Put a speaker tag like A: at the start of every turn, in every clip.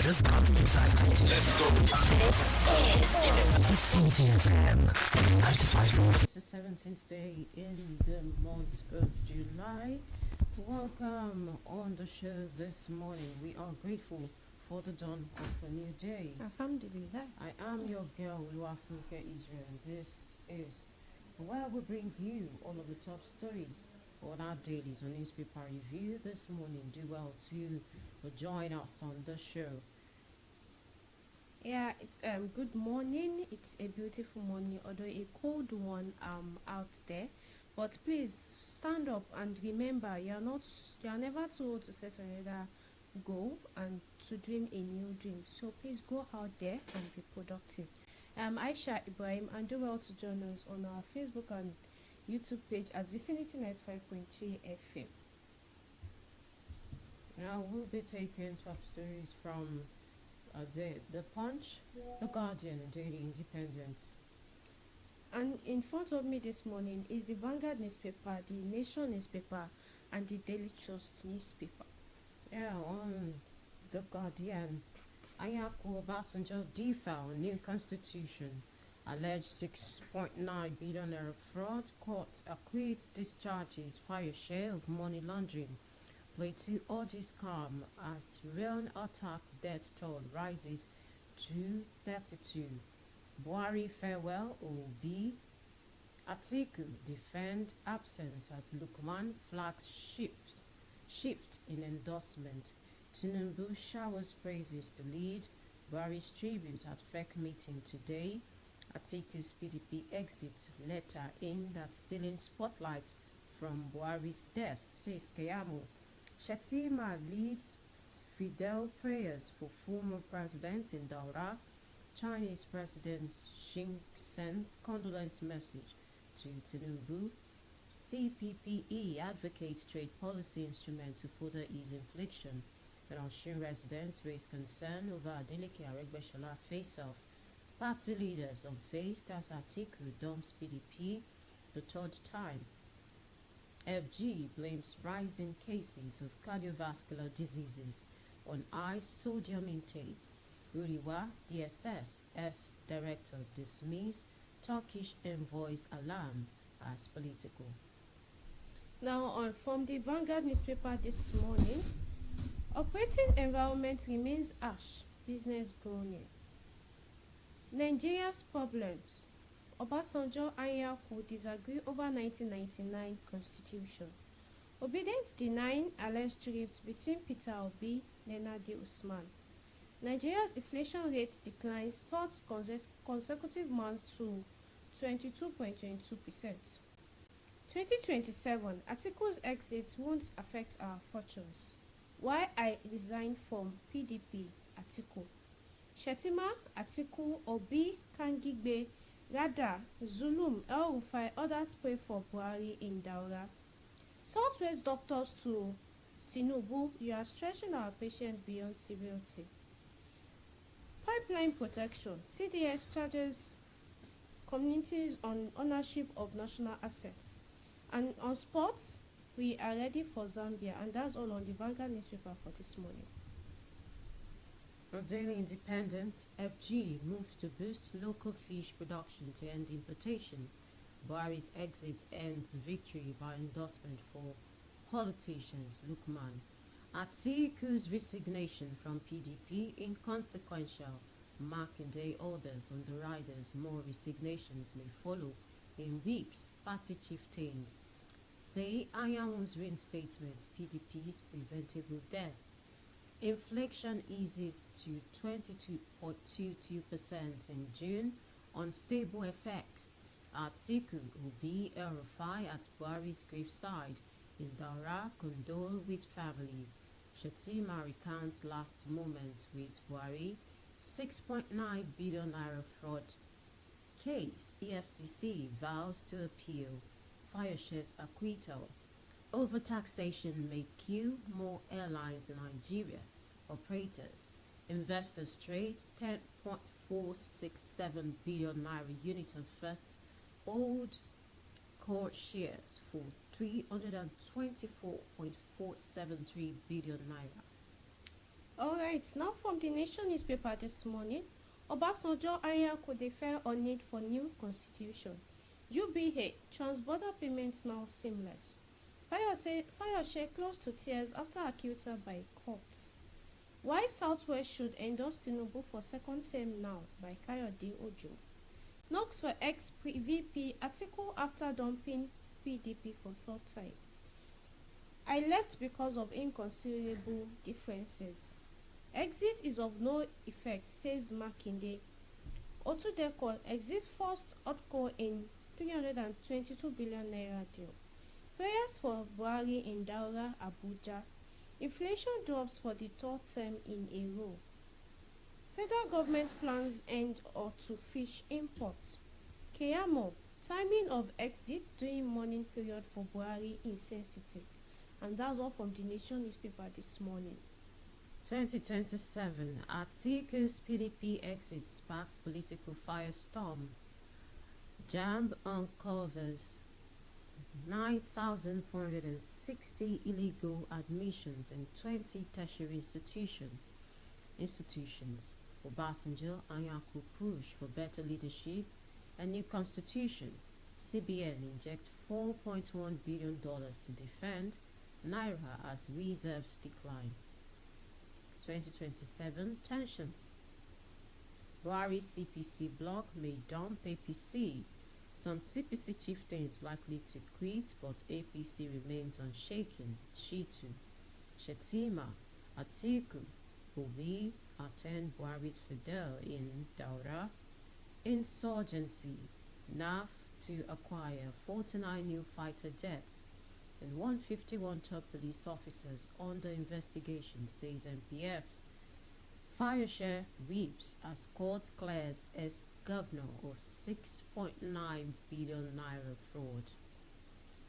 A: just got excited. Let's go. This is Vicinity FM 95.
B: It's the 17th day in the month of July. Welcome on the show this morning. We are grateful for the dawn of a new day.
C: Alhamdulillah.
B: I am your girl, OLUWAFUNKE and AISHA, and this is where we bring you all of the top stories on our dailies on newspaper review this morning. Do well to join us on the show.
C: Yeah, it's good morning. It's a beautiful morning, although a cold one out there. But please stand up and remember, you are never too old to set another goal and to dream a new dream. So please go out there and be productive. Aisha Ibrahim, and do well to join us on our Facebook and YouTube page at Vicinity 95.3 FM.
B: Now we'll be taking top stories from the Punch, the Guardian, and Daily Independent.
C: And in front of me this morning is the Vanguard newspaper, the Nation newspaper, and the Daily Trust newspaper.
B: Yeah, on the Guardian, Ayaku Obasanjo defoul new constitution, alleged 6.9 billion naira fraud, court acquits discharges fire share of money laundering. Plateau urges calm as rain attack death toll rises to 32. Buhari farewell OB. Atiku defend absence as Lukman flags shift in endorsement. Tinubu showers praises to lead. Buhari's tribute at FEC meeting today. Atiku's PDP exit letter aimed at stealing spotlight from Buhari's death, says Keyamo. Shettima leads Fidel prayers for former presidents in Daura. Chinese President Xi sends condolence message to Tinubu. CPPE advocates trade policy instrument to further ease inflation. And Osun residents raise concern over Adeleke Aregbesola face-off. Party leaders unfazed as Atiku dumps PDP the third time. FG blames rising cases of cardiovascular diseases on high sodium intake. Uriwa, DSS, director dismiss Turkish envoy's alarm as political.
C: Now, from the Vanguard newspaper this morning, operating environment remains harsh, business groaning. Nigeria's problems. Obasanjo and Yaku disagree over 1999 constitution. Obedient denying alleged rift between Peter Obi and Nadi Usman. Nigeria's inflation rate declines third consecutive month to 22.22%. 2027, Atiku's exit won't affect our fortunes. Why I resigned from PDP, Atiku. Shettima, Atiku, Obi, Kangigbe, Gada, Zulum, El Rufai, others pray for Buhari in Daura. Southwest doctors to Tinubu, you are stretching our patients beyond severity. Pipeline protection, CDS charges communities on ownership of national assets. And on sports, we are ready for Zambia, and that's all on the Vanguard newspaper for this morning.
B: From Daily Independent, FG moves to boost local fish production to end importation. Buhari's exit ends victory by endorsement for politicians, Lukman. Atiku's resignation from PDP inconsequential. Markindale orders on the riders. More resignations may follow in weeks. Party chieftains say Ayamu's reinstatement, PDP's preventable death. Inflation eases to 22.22% in June on stable effects. Atiku will be El Rufai at Buhari's graveside in Daura, condole with family. Shettima recounts last moments with Buhari. 6.9 billion naira fraud case. EFCC vows to appeal. Fire shares acquittal. Overtaxation may kill more airlines in Nigeria. Operators. Investors trade 10.467 billion naira unit on first old core shares for 324.473 billion naira.
C: Alright, now from the Nation newspaper this morning, Obasanjo Anyako defer on need for new constitution. UBA, trans-border payments now seamless. Fayose close to tears after acquitted by court. Why Southwest should endorse Tinubu for second term now by Kayode Ojo. Knocks for ex-VP Atiku after dumping PDP for third time. I left because of inconsiderable differences. Exit is of no effect, says Makinde. Otudeko exit first OTCO in 322 billion naira deal. Prayers for Buhari in Daura, Abuja. Inflation drops for the third term in a row. Federal government plans end or to fish imports. Keyamo, timing of exit during morning period for Buhari insensitive. And that's all from the Nation newspaper this morning.
B: 2027, Atiku's PDP exit sparks political firestorm. JAMB uncovers 9,460 illegal admissions in 20 tertiary institutions. Obasanjo Anyako push for better leadership and new constitution. CBN inject $4.1 billion to defend Naira as reserves decline. 2027 tensions. Buhari CPC bloc may dump APC. Some CPC chieftains likely to quit, but APC remains unshaken. Shitu, Shetima, Atiku, Obi attend Buhari's Fidel in Daura. Insurgency, NAF to acquire 49 new fighter jets and 151 top police officers under investigation, says MPF. Fayose reaps as court clears as governor of 6.9 billion naira fraud.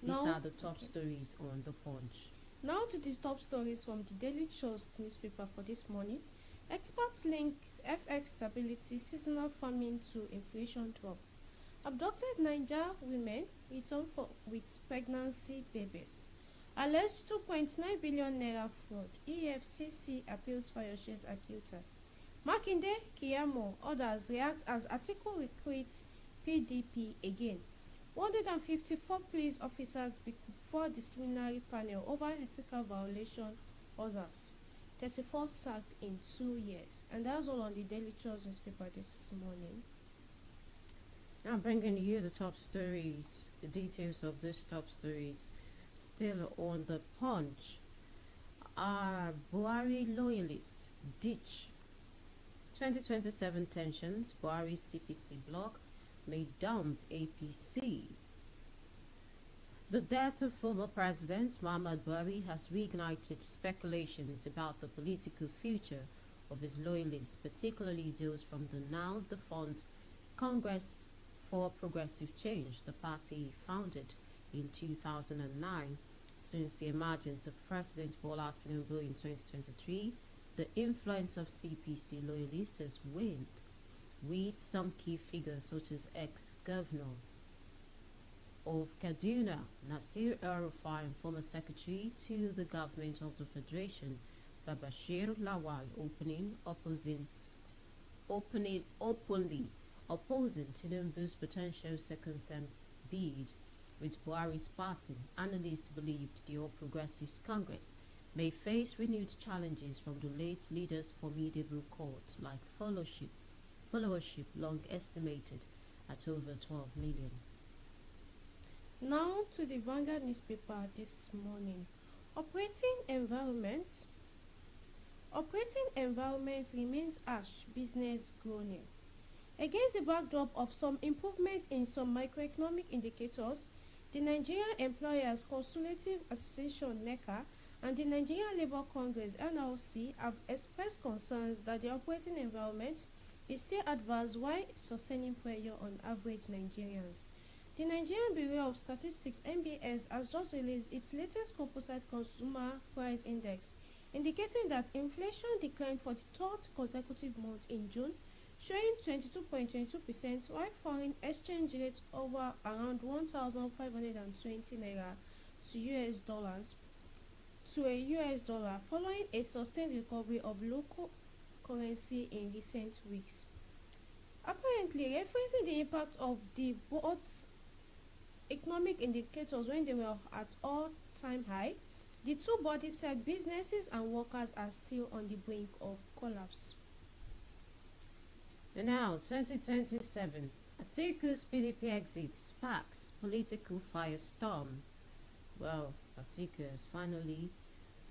B: These are the top stories on the Punch.
C: Now to the top stories from the Daily Trust newspaper for this morning. Experts link FX stability, seasonal farming to inflation drop. Abducted Niger women return with pregnancy babies. Alleged 2.9 billion naira fraud. EFCC appeals Fayose's accuser. Makinde, Kiyamo, others react as Atiku recruits PDP again. 154 police officers before disciplinary panel over ethical violation. Others 34 sacked in 2 years. And that's all on the Daily Trust newspaper this morning.
B: Now bringing you the top stories, the details of these top stories, still on the Punch. Are Buhari loyalists ditch 2027 tensions? Buhari CPC bloc may dump APC. The death of former President Muhammad Buhari has reignited speculations about the political future of his loyalists, particularly those from the now defunct Congress for Progressive Change, the party founded in 2009. Since the emergence of President Bola Tinubu in 2023, the influence of CPC loyalists has waned, with some key figures such as ex-governor of Kaduna, Nasir El-Rufai, and former secretary to the government of the Federation, Babashir Lawal, openly opposing Tinubu's potential second term bid. With Buhari's passing, analysts believed the All Progressives Congress may face renewed challenges from the late leader's formidable court, like followership long estimated at over 12 million.
C: Now to the Vanguard newspaper this morning. Operating environment remains harsh, business groaning. Against the backdrop of some improvement in some microeconomic indicators, the Nigerian Employers Consultative Association (NECA) and the Nigerian Labour Congress (NLC) have expressed concerns that the operating environment is still adverse while sustaining pressure on average Nigerians. The Nigerian Bureau of Statistics (NBS) has just released its latest composite consumer price index, indicating that inflation declined for the third consecutive month in June, showing 22.22%, while foreign exchange rate over around 1,520 naira to US dollars to a US dollar following a sustained recovery of local currency in recent weeks. Apparently, referencing the impact of the both economic indicators when they were at all-time high, the two bodies said businesses and workers are still on the brink of collapse.
B: And now, 2027, Atiku's PDP exit sparks political firestorm. Well, Atiku has finally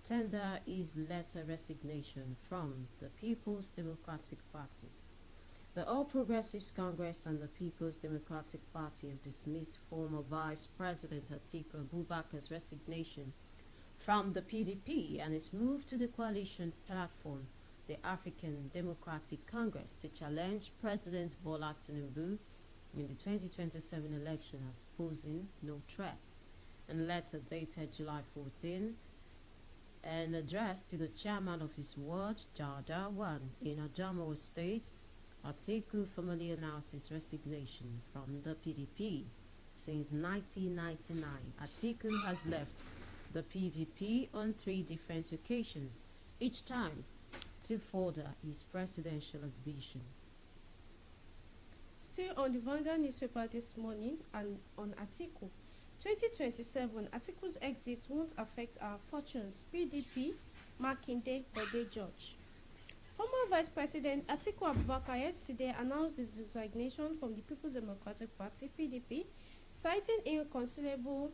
B: tendered his letter resignation from the People's Democratic Party. The All Progressives Congress and the People's Democratic Party have dismissed former Vice President Atiku Abubakar's resignation from the PDP and his move to the coalition platform, the African Democratic Congress, to challenge President Bola Tinubu in the 2027 election as posing no threat. In a letter dated July 14, and addressed to the chairman of his ward, Jada 1, in Adamawa State, Atiku formally announced his resignation from the PDP. Since 1999, Atiku has left the PDP on 3 different occasions, each time to further his presidential ambition.
C: Still on the Vanguard newspaper this morning and on Atiku, 2027, Atiku's exit won't affect our fortunes. PDP, Makinde, Bode George. Former Vice President Atiku Abubakar yesterday announced his resignation from the People's Democratic Party (PDP), citing irreconcilable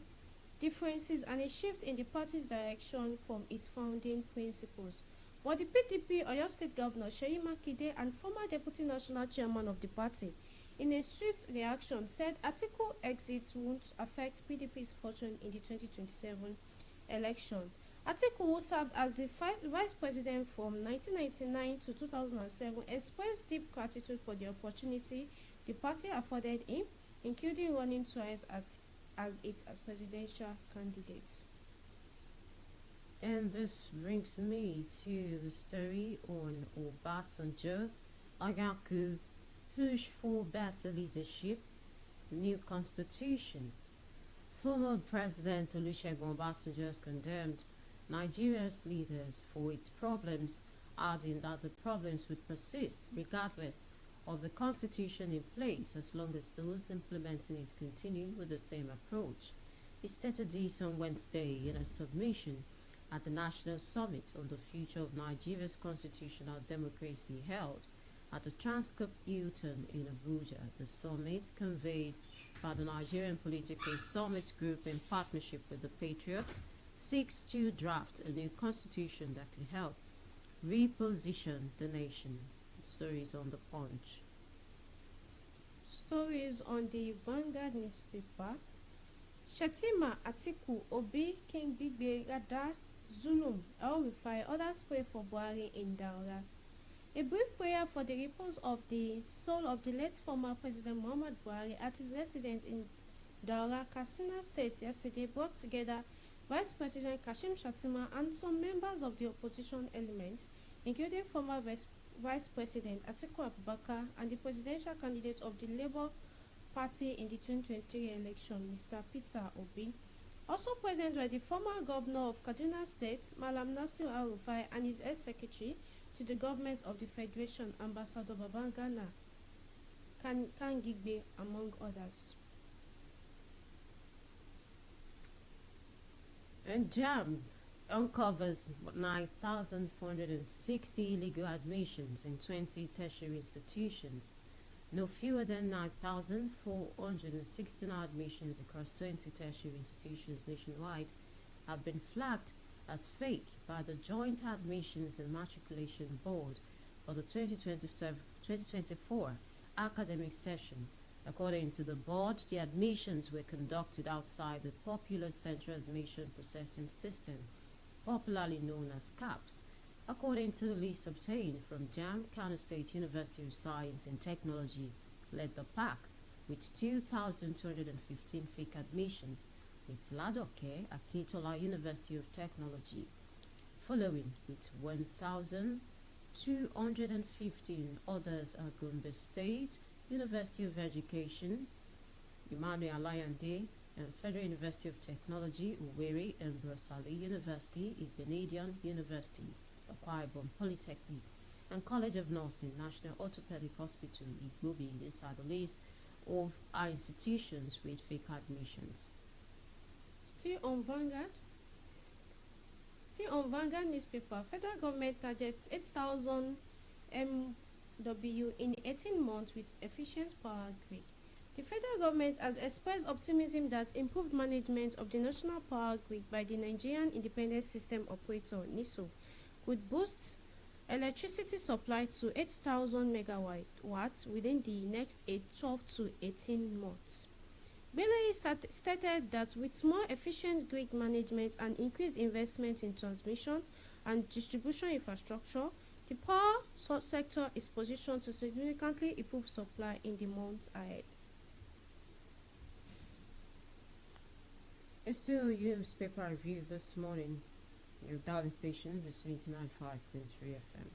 C: differences and a shift in the party's direction from its founding principles. But the PDP Oyo State Governor Seyi Makinde and former Deputy National Chairman of the party, in a swift reaction, said Atiku exit won't affect PDP's fortune in the 2027 election. Atiku, who served as the vice president from 1999 to 2007, expressed deep gratitude for the opportunity the party afforded him, including running twice as its presidential candidate.
B: And this brings me to the story on Obasanjo. Agaku push for better leadership, new constitution. Former President Olusegun Obasanjo has condemned Nigeria's leaders for its problems, adding that the problems would persist regardless of the constitution in place as long as those implementing it continue with the same approach. He stated this on Wednesday in a submission at the National Summit on the Future of Nigeria's Constitutional Democracy held at the Transcorp Hilton in Abuja. The summit, convened by the Nigerian Political Summit Group in partnership with the Patriots, seeks to draft a new constitution that can help reposition the nation. Stories on the Punch.
C: Stories on the Vanguard newspaper. Shatima, Atiku, Obi, King Bigbe, Gada, Zulum, El-Rufai, others pray for Buhari in Daura. A brief prayer for the repose of the soul of the late former President Muhammad Buhari at his residence in Daura, Katsina State yesterday brought together Vice President Kashim Shettima and some members of the opposition element, including former Vice President Atiku Abubakar and the presidential candidate of the Labour Party in the 2023 election, Mr. Peter Obi. Also present were the former governor of Kaduna State, Malam Nasir El-Rufai, and his ex-secretary to the government of the Federation, Ambassador Babangana Kangigbe, among others.
B: And JAM uncovers 9,460 illegal admissions in 20 tertiary institutions. No fewer than 9,416 admissions across 20 tertiary institutions nationwide have been flagged as fake by the Joint Admissions and Matriculation Board for the 2024 academic session. According to the board, the admissions were conducted outside the popular Central Admission Processing System, popularly known as CAPS. According to the list obtained from JAM, Kano State University of Science and Technology led the pack with 2,215 fake admissions, with Ladoke, Akintola University of Technology, following with 1,215 others are Gombe State University of Education, Emmanuel Alayande, Federal University of Technology, Owerri, and Brosali University, Igbinedion University, Akwa Ibom Polytechnic, and College of Nursing, National Orthopedic Hospital, Igbobi. These are the list of our institutions with fake admissions.
C: Still on Vanguard newspaper, federal government targets 8,000 MW in 18 months with efficient power grid. The federal government has expressed optimism that improved management of the national power grid by the Nigerian Independent System Operator (NISO) could boost electricity supply to 8,000 megawatts within the next 12 to 18 months. Belay stated that with more efficient grid management and increased investment in transmission and distribution infrastructure, the power sector is positioned to significantly improve supply in the months ahead.
B: It's still newspaper review this morning. Your dialing station is 79.5.3 FM.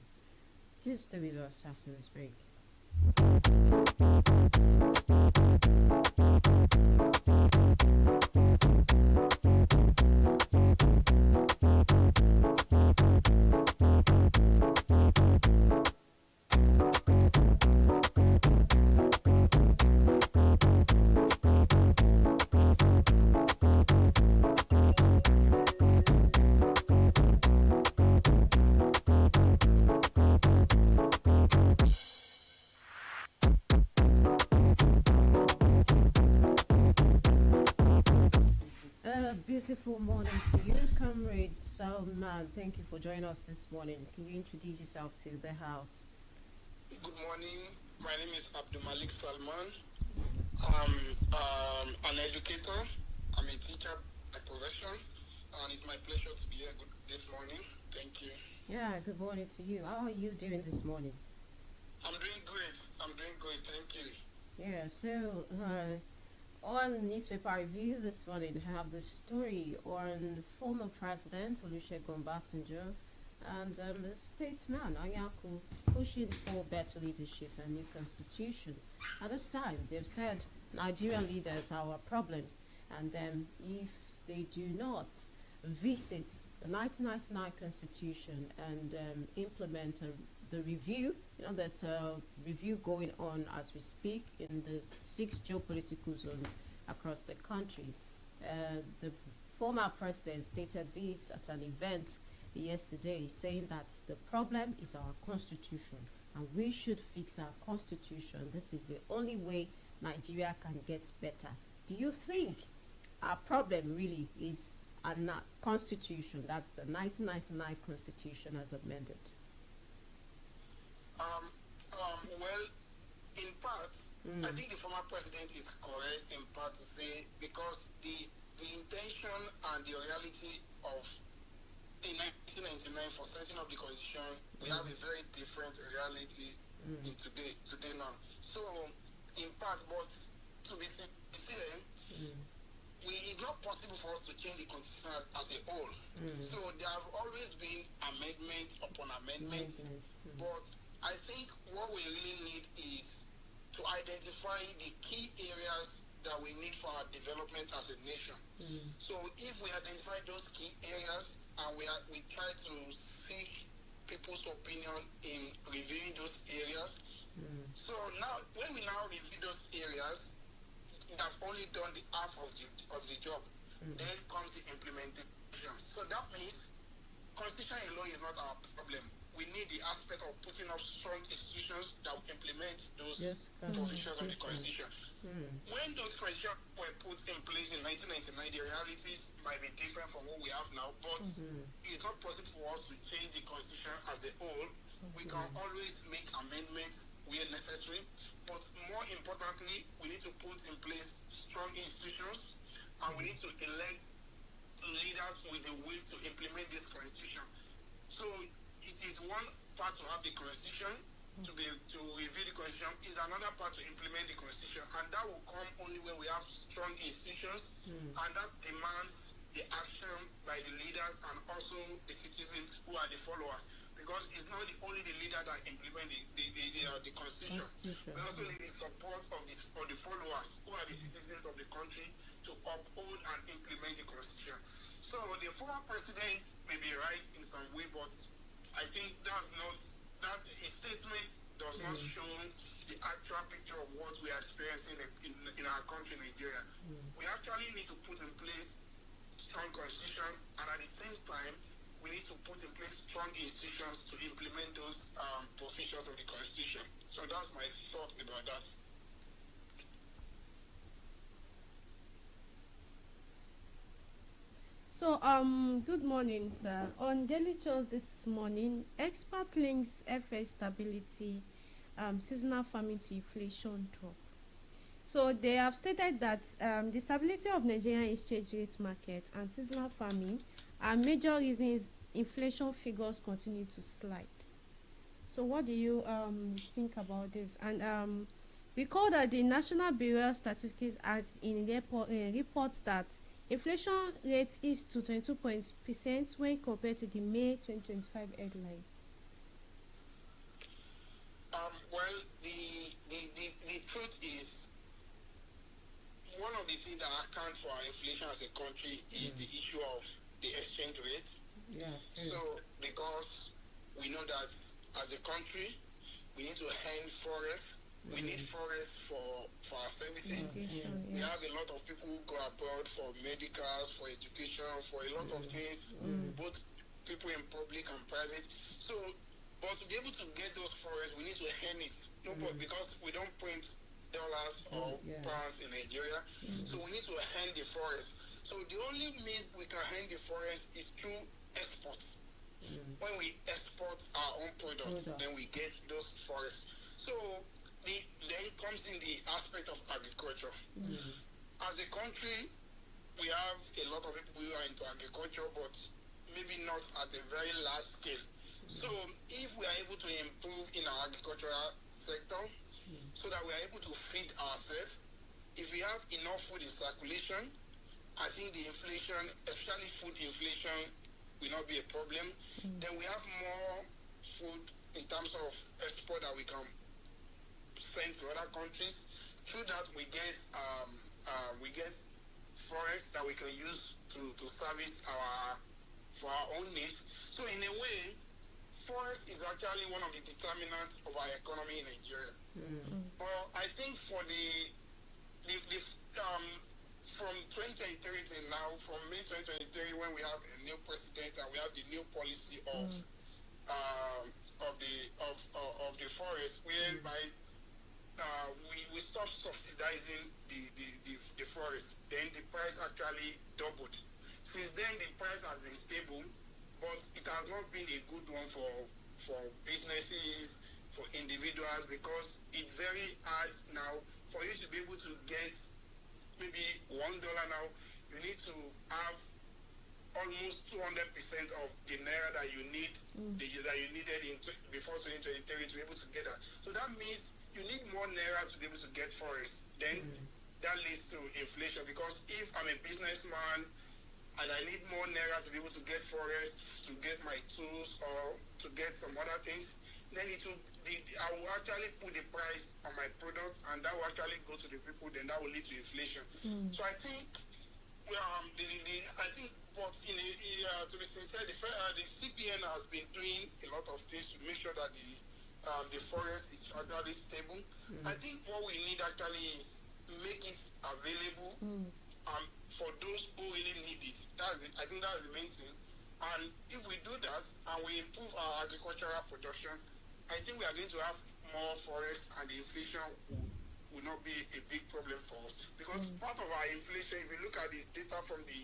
B: Just stay with us after this break. Beautiful morning to you, comrade Salman. Thank you for joining us this morning. Can you introduce yourself to the house?
D: Good morning. My name is Abdul Malik Salman. I'm an educator. I'm a teacher by profession, and it's my pleasure to be here this morning. Thank you.
B: Yeah, good morning to you. How are you doing this morning?
D: I'm doing great. Thank you.
B: Yeah, so on newspaper review this morning, I have the story on former President Olusegun Obasanjo and the statesman Anyaku pushing for better leadership and new constitution. At this time, they've said Nigerian leaders are our problems, and if they do not visit the 1999 constitution and implement the review, that's a review going on as we speak in the 6 geopolitical zones across the country. The former president stated this at an event yesterday, saying that the problem is our constitution and we should fix our constitution. This is the only way Nigeria can get better. Do you think our problem really is our constitution? That's the 1999 constitution as amended.
D: Well, in part, I think the former president is correct in part to say, because the intention and the reality of in 1999 for setting up the constitution, we have a very different reality in today now. So, in part, but to be sincere, it's not possible for us to change the constitution as a whole. So there have always been amendment upon amendment, but I think what we really need is to identify the key areas that we need for our development as a nation. So if we identify those key areas and we try to seek people's opinion in reviewing those areas, so now when we now review those areas, we have only done the half of the job. Then comes the implementation. So that means constitution alone is not our problem. We need the aspect of putting up strong institutions that will implement those provisions of the constitution. When those constitutions were put in place in 1999, the realities might be different from what we have now, but it's not possible for us to change the constitution as a whole. We can always make amendments where necessary, but more importantly, we need to put in place strong institutions, and we need to elect leaders with the will to implement this constitution. So it is one part to have the constitution, to review the constitution, is another part to implement the constitution, and that will come only when we have strong institutions, and that demands the action by the leaders and also the citizens who are the followers. because it's not only the leader that implement the constitution. We also need the support of the followers, who are the citizens of the country, to uphold and implement the constitution. So the former president may be right in some way, but I think that's not that a statement does not show the actual picture of what we are experiencing in our country, Nigeria. We actually need to put in place strong constitution, and at the same time, we need to put in place strong institutions to implement those provisions of the constitution. So that's my thought about that.
C: So, good morning, sir. On Daily Trust this morning, expert links FX stability, seasonal farming to inflation drop. So, they have stated that the stability of Nigerian exchange rate market and seasonal farming are major reasons inflation figures continue to slide. So, what do you think about this? And recall that the National Bureau of Statistics has in reports that inflation rate is to 22% when compared to the May 2025 headline.
D: Well, the truth is, one of the things that account for our inflation as a country is the issue of the exchange rate.
B: Yeah.
D: So, because we know that as a country, we need to hand forests. We need forests for our services. We have a lot of people who go abroad for medicals, for education, for a lot of things, both people in public and private. So, but to be able to get those forests, we need to hand it. No, but because we don't print dollars or pounds in Nigeria, so we need to hand the forest. So the only means we can hand the forest is through exports. When we export our own products, then we get those forests. So then comes in the aspect of agriculture. As a country, we have a lot of people who are into agriculture, but maybe not at a very large scale. So if we are able to improve in our agricultural sector, so that we are able to feed ourselves, if we have enough food in circulation, I think the inflation, especially food inflation, will not be a problem. Then we have more food in terms of export that we can send to other countries. Through that, we get forests that we can use to service for our own needs. So in a way, forest is actually one of the determinants of our economy in Nigeria. Well, I think for from 2023 till now, from May 2023, when we have a new president and we have the new policy of the forest, whereby we stopped subsidizing the forest. Then the price actually doubled. Since then, the price has been stable, but it has not been a good one for businesses, for individuals, because it's very hard now for you to be able to get maybe $1 now. You need to have almost 200% of the naira that you need, that you needed before 2023 to be able to get that. So that means you need more naira to be able to get forest. Then that leads to inflation, because if I'm a businessman and I need more naira to be able to get forest, to get my tools or to get some other things, then I will actually put the price on my products, and that will actually go to the people. Then that will lead to inflation. So I think, but to be sincere, the CBN has been doing a lot of things to make sure that the forest is actually stable. I think what we need actually is make it available for those who really need it. I think that's the main thing. And if we do that and we improve our agricultural production, I think we are going to have more forest, and the inflation will not be a big problem for us. Because part of our inflation, if you look at the data from the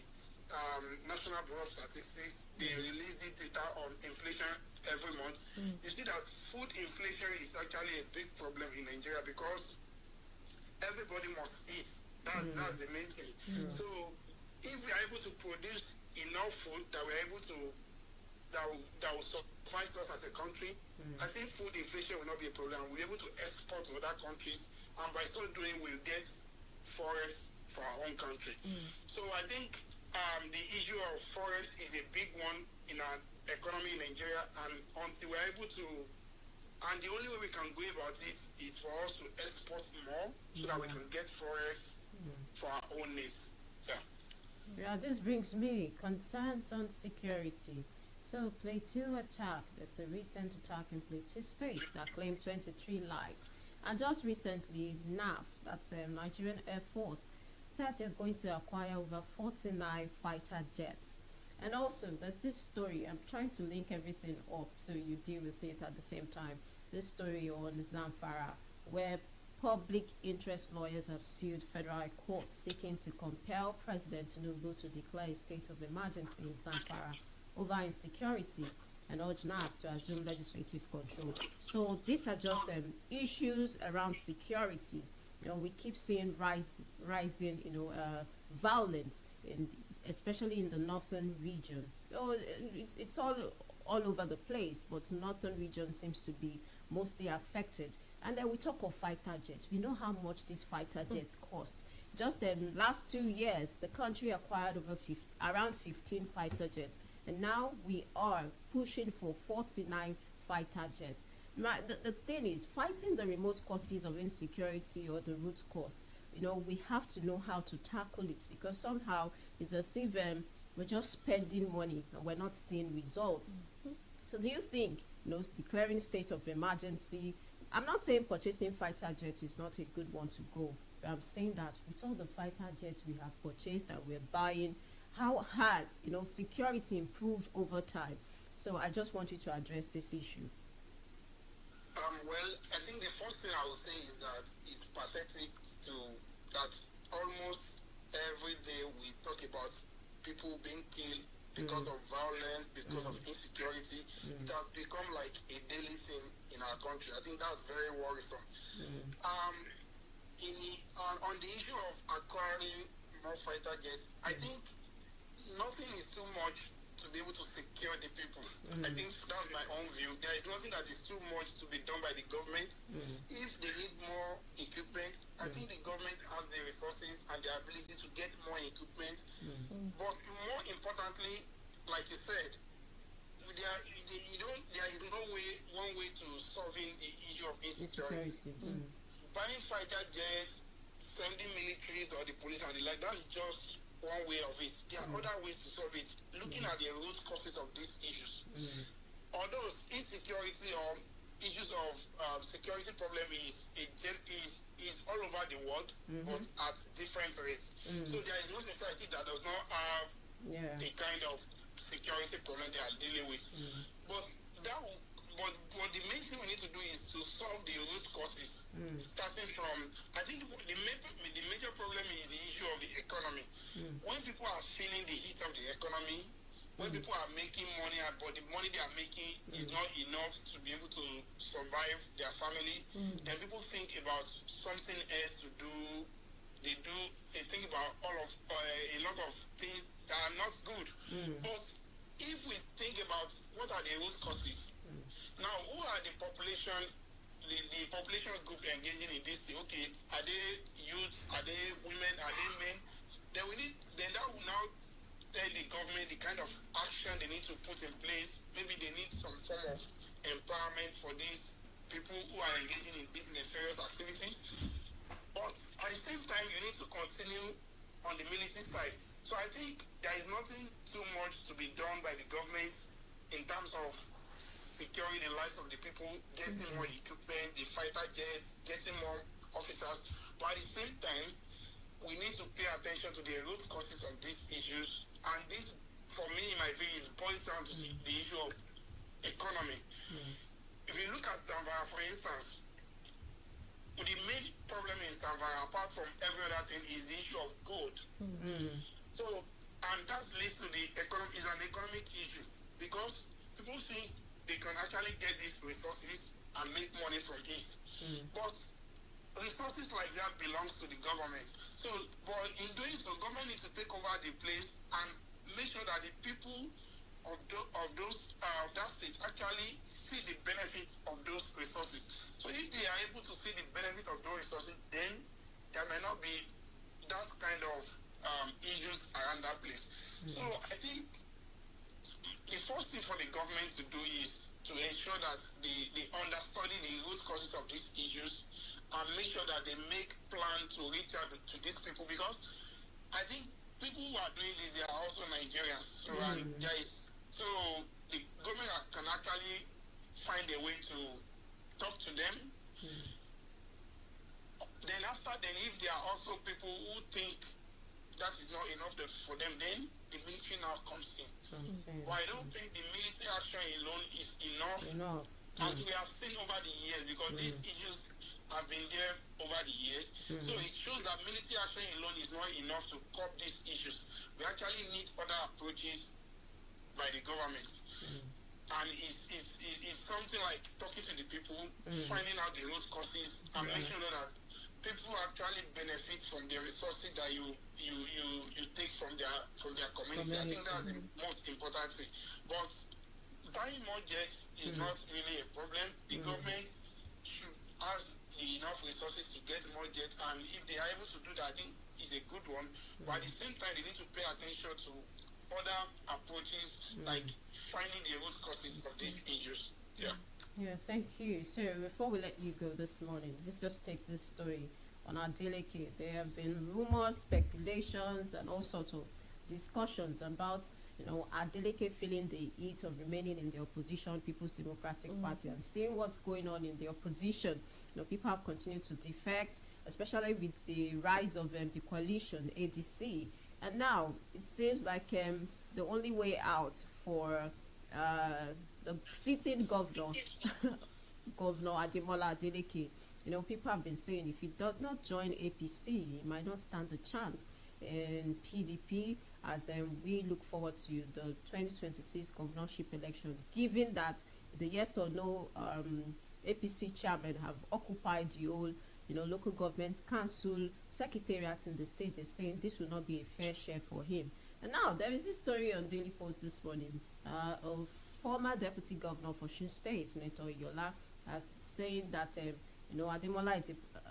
D: National Bureau of Statistics, they release the data on inflation every month. You see that food inflation is actually a big problem in Nigeria, because everybody must eat. That's the main thing. So if we are able to produce enough food that we're able to that will suffice us as a country, I think food inflation will not be a problem. We'll be able to export to other countries, and by so doing, we'll get forests for our own country. So I think the issue of forest is a big one in our economy in Nigeria, and until we're able to, and the only way we can go about it is for us to export more so that we can get forex for our own needs. Yeah.
B: Yeah, this brings me concerns on security. So, Plateau attack, that's a recent attack in Plateau State that claimed 23 lives. And just recently, NAF, that's Nigerian Air Force, said they're going to acquire over 49 fighter jets. And also, there's this story, I'm trying to link everything up so you deal with it at the same time. This story on Zamfara, where public interest lawyers have sued federal courts seeking to compel President Tinubu to declare a state of emergency in Zamfara over insecurity and urge NAS to assume legislative control. So these are just issues around security. You know, we keep seeing rising, violence, especially in the northern region. Oh, it's all over the place, but northern region seems to be mostly affected. And then we talk of fighter jets. We know how much these fighter jets cost. Just the last 2 years, the country acquired around 15 fighter jets. And now we are pushing for 49 fighter jets. The thing is, fighting the remote causes of insecurity or the root cause, we have to know how to tackle it, because somehow it's as if we're just spending money and we're not seeing results. So do you think, declaring state of emergency, I'm not saying purchasing fighter jets is not a good one to go, but I'm saying that with all the fighter jets we have purchased and we're buying, how has, security improved over time? So I just want you to address this issue.
D: Well, I think the first thing I would say is that it's pathetic that almost every day we talk about people being killed because of violence, because of insecurity. It has become like a daily thing in our country. I think that's very worrisome. On the issue of acquiring more fighter jets, I think nothing is too much to be able to secure the people. I think that's my own view. There is nothing that is too much to be done by the government. If they need more equipment, I think the government has the resources and the ability to get more equipment. But more importantly, like you said, there is no one way to solving the issue of insecurity. Buying fighter jets, sending militaries or the police and the like, that's just one way of it. There are other ways to solve it. Looking at the root causes of these issues. Although insecurity or issues of security problem is all over the world, but at different rates. So there is no society that does not have the kind of security problem they are dealing with. But the main thing we need to do is to solve the root causes, starting from, I think the major problem is the issue of the economy. When people are feeling the heat of the economy, when people are making money, but the money they are making is not enough to be able to survive their family, then people think about something else to do. They think about a lot of things that are not good. But if we think about what are the root causes, now who are the population, the population group engaging in this thing? Okay, are they youth? Are they women? Are they men? Then that will now tell the government the kind of action they need to put in place. Maybe they need some form of empowerment for these people who are engaging in these nefarious activities. But at the same time, you need to continue on the military side. So I think there is nothing too much to be done by the government in terms of securing the lives of the people, getting more equipment, the fighter jets, getting more officers. But at the same time, we need to pay attention to the root causes of these issues. And this, for me, in my view, is boils down to the issue of economy. If you look at Zamfara, for instance, the main problem in Zamfara, apart from every other thing, is the issue of gold. So, and that leads to the economy, is an economic issue, because people think they can actually get these resources and make money from it. But resources like that belongs to the government. So, but in doing so, government needs to take over the place and make sure that the people of that state actually see the benefit of those resources. So if they are able to see the benefit of those resources, then there may not be that kind of issues around that place. So I think the first thing for the government to do is to ensure that they understudy the root causes of these issues and make sure that they make plan to reach out to these people, because I think people who are doing this, they are also Nigerians. So and there is, so the government can actually find a way to talk to them. Then after, then if there are also people who think that is not enough for them, then the military now comes in. But I don't think the military action alone is enough. As we have seen over the years, because these issues have been there over the years. So it shows that military action alone is not enough to curb these issues. We actually need other approaches by the government. And it's something like talking to the people, finding out the root causes, and making sure that people actually benefit from the resources that you take from their community. I think that's the most important thing. But buying more jets is not really a problem. The government should have enough resources to get more jets, and if they are able to do that, I think it's a good one. But at the same time, they need to pay attention to other approaches, like finding the root causes of these issues.
B: Yeah, thank you. So before we let you go this morning, let's just take this story on our delicate. There have been rumors, speculations, and all sorts of discussions about, Adeleke feeling the heat of remaining in the opposition, People's Democratic Party, and seeing what's going on in the opposition. People have continued to defect, especially with the rise of the coalition, ADC. And now it seems like the only way out for the sitting governor, Governor Ademola Adeleke, people have been saying if he does not join APC, he might not stand a chance in PDP as we look forward to the 2026 governorship election, given that the yes or no APC chairman have occupied the whole local government council secretariat in the state. They're saying this will not be a fair share for him. And now there is this story on Daily Post this morning of former deputy governor for Osun State, Senator Yola, as saying that Ademola is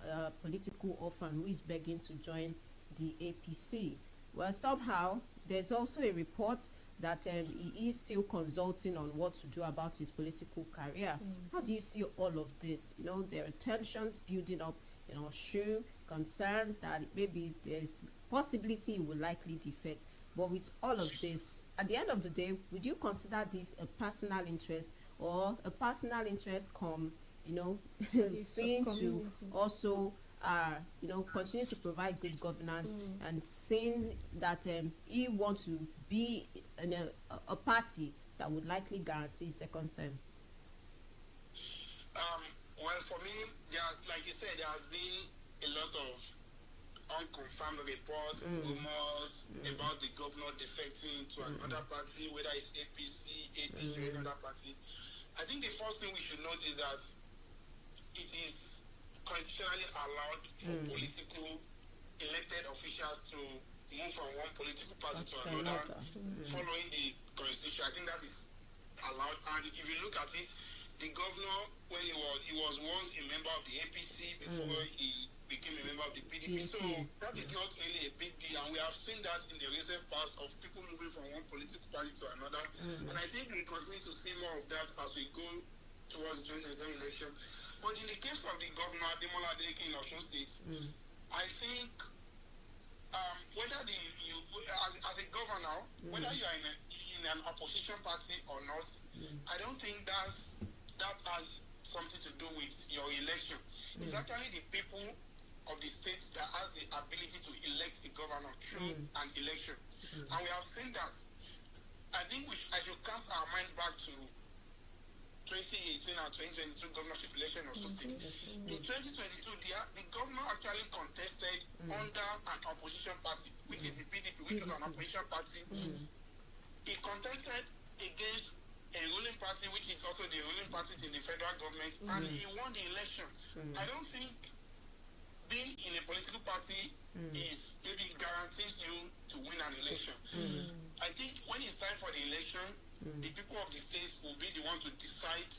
B: a political orphan who is begging to join the APC. Well, somehow there's also a report that he is still consulting on what to do about his political career. How do you see all of this? There are tensions building up in Osun, concerns that maybe there's possibility he will likely defect. But with all of this, at the end of the day, would you consider this a personal interest, or a personal interest seeing to also continue to provide good governance, and seeing that he wants to be in a party that would likely guarantee second term?
D: Well, for me, like you said, there has been a lot of unconfirmed reports, rumors about the governor defecting to another party, whether it's APC or another party. I think the first thing we should note is that it is constitutionally allowed for political elected officials to move from one political party to another, following the constitution. I think that is allowed. And if you look at it, the governor, when he was once a member of the APC before he became a member of the PDP. So that is not really a big deal. And we have seen that in the recent past of people moving from one political party to another. And I think we'll continue to see more of that as we go towards the 2020 election. But in the case of the governor, Ademola Adeleke in Osun State, I think whether as a governor, whether you are in an opposition party or not, I don't think that has something to do with your election. It's actually the people of the state that has the ability to elect the governor through an election. And we have seen that. I think I should cast our mind back to 2018 and 2022 governorship election of State. In 2022, the governor actually contested under an opposition party, which is the PDP, which is an opposition party. He contested against a ruling party, which is also the ruling party in the federal government, and he won the election. I don't think being in a political party is maybe guarantees you to win an election. I think when it's time for the election, the people of the state will be the one to decide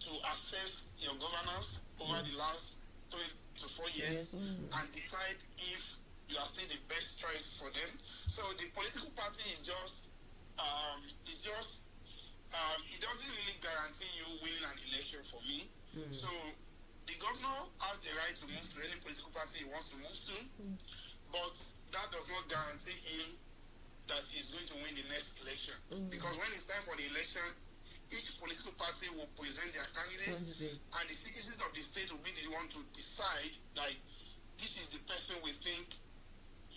D: to assess your governance over the last 3 to 4 years and decide if you are still the best choice for them. So the political party is just it doesn't really guarantee you winning an election for me. So the governor has the right to move to any political party he wants to move to, but that does not guarantee him that he's going to win the next election. Because when it's time for the election, each political party will present their candidates, and the citizens of the state will be the one to decide, like, this is the person we think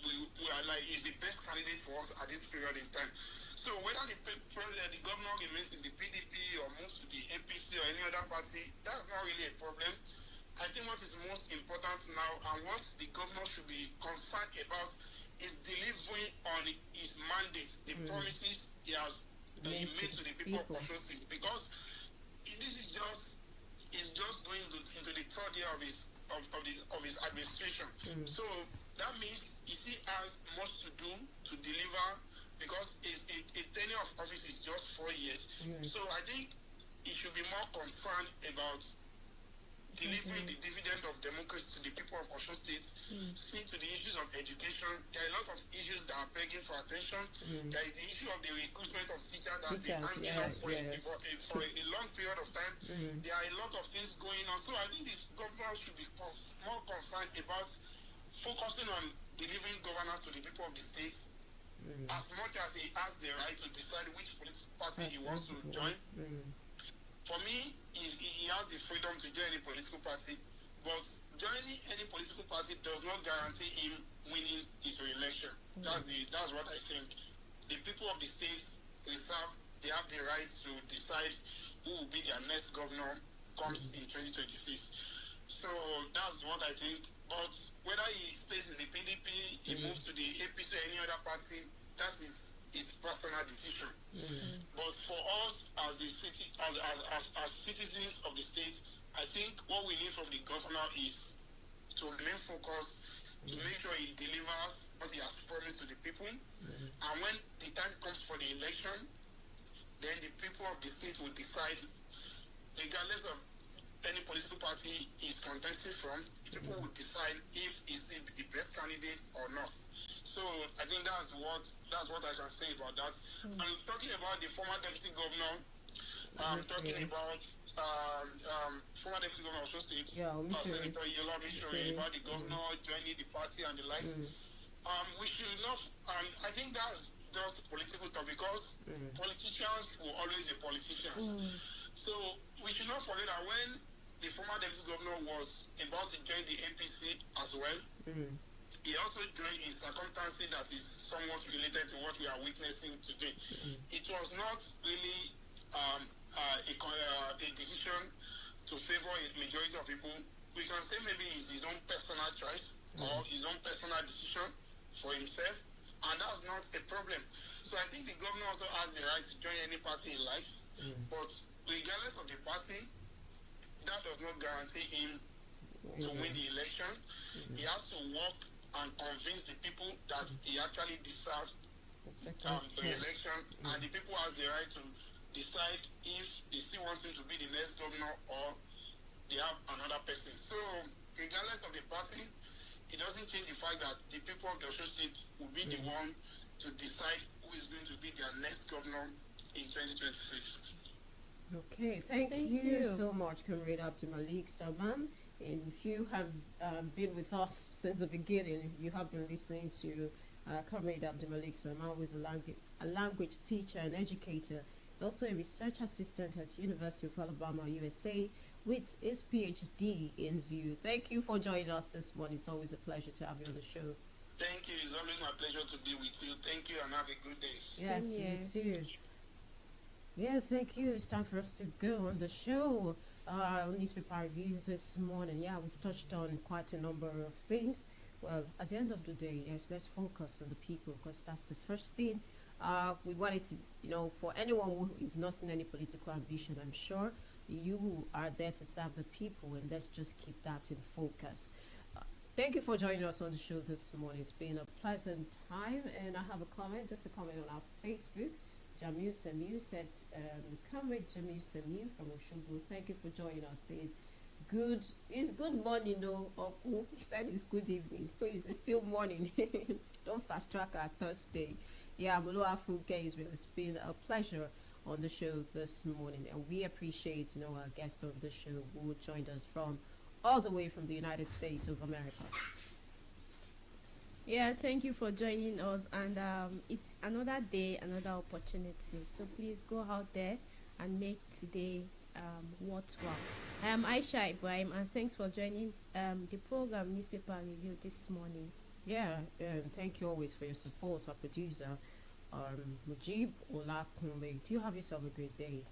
D: we are like is the best candidate for us at this period in time. So whether the governor remains in the PDP or moves to the APC or any other party, that's not really a problem. I think what is most important now and what the governor should be concerned about is delivering on his mandate, the promises he has he made to the people of Osun State, because this is just going into the third year of his administration. So that means he still has much to do to deliver, because a tenure of office is just 4 years. So I think he should be more concerned about delivering the dividend of democracy to the people of Osun State, see to the issues of education. There are a lot of issues that are begging for attention. There is the issue of the recruitment of teachers that's been hanging up for a long period of time. There are a lot of things going on. So I think the governor should be more concerned about focusing on delivering governance to the people of the state, as much as he has the right to decide which political party he wants to join. For me, he has the freedom to join any political party, but joining any political party does not guarantee him winning his re-election. That's what I think. The people of the state reserve, they have the right to decide who will be their next governor comes in 2026. So that's what I think. But whether he stays in the PDP, he moves to the APC or any other party, that is his personal decision. But for us as the city, as citizens of the state, I think what we need from the governor is to remain focused, to make sure he delivers what he has promised to the people. And when the time comes for the election, then the people of the state will decide, regardless of any political party is contesting from, people will decide if he's the best candidate or not. So I think that's what I can say about that. I'm talking about the former deputy governor. I'm talking about former deputy governor of Osun State, Senator Yola Mishori, about the governor joining the party and the like. We should not, and I think that's just political talk, because politicians will always be politicians. So we should not forget that when the former deputy governor was about to join the APC as well, he also joined in circumstances that is somewhat related to what we are witnessing today. It was not really a decision to favor a majority of people. We can say maybe it's his own personal choice or his own personal decision for himself, and that's not a problem. So I think the governor also has the right to join any party he likes, but regardless of the party, that does not guarantee him to win the election. He has to work and convince the people that he actually deserves the election, and the people has the right to decide if they still want him to be the next governor or they have another person. So regardless of the party, it doesn't change the fact that the people of the Osun State will be the one to decide who is going to be their next governor in 2026.
B: Okay, thank you so much, Comrade Abdulmalik Salman. And if you have been with us since the beginning, you have been listening to Comrade Abdulmalik Salman, who is a language teacher and educator, also a research assistant at University of Alabama, USA, with his PhD in view. Thank you for joining us this morning. It's always a pleasure to have you on the show.
D: Thank you. It's always my pleasure to be with you. Thank you, and have a good day.
B: Yes, you too. Yeah, thank you. It's time for us to go on the show. Newspaper review this morning. Yeah, we've touched on quite a number of things. Well, at the end of the day, yes, let's focus on the people, because that's the first thing. We wanted to, for anyone who is not in any political ambition, I'm sure you are there to serve the people, and let's just keep that in focus. Thank you for joining us on the show this morning. It's been a pleasant time, and I have a comment, just a comment on our Facebook. Jamil Semu said, Comrade Jamil Semu from Oshogbo, thank you for joining us. It's good morning, no, Uncle. He said it's good evening. Please, it's still morning. Don't fast track our Thursday. Yeah, OLUWAFUNKE Israel, it's been a pleasure on the show this morning, and we appreciate our guest of the show who joined us from all the way from the United States of America.
C: Yeah, thank you for joining us, and it's another day, another opportunity. So please go out there and make today worthwhile. I am Aisha Ibrahim, and thanks for joining the program Newspaper Review this morning.
B: Yeah, thank you always for your support, our producer, Mujib Olakunle. Do you have yourself a great day?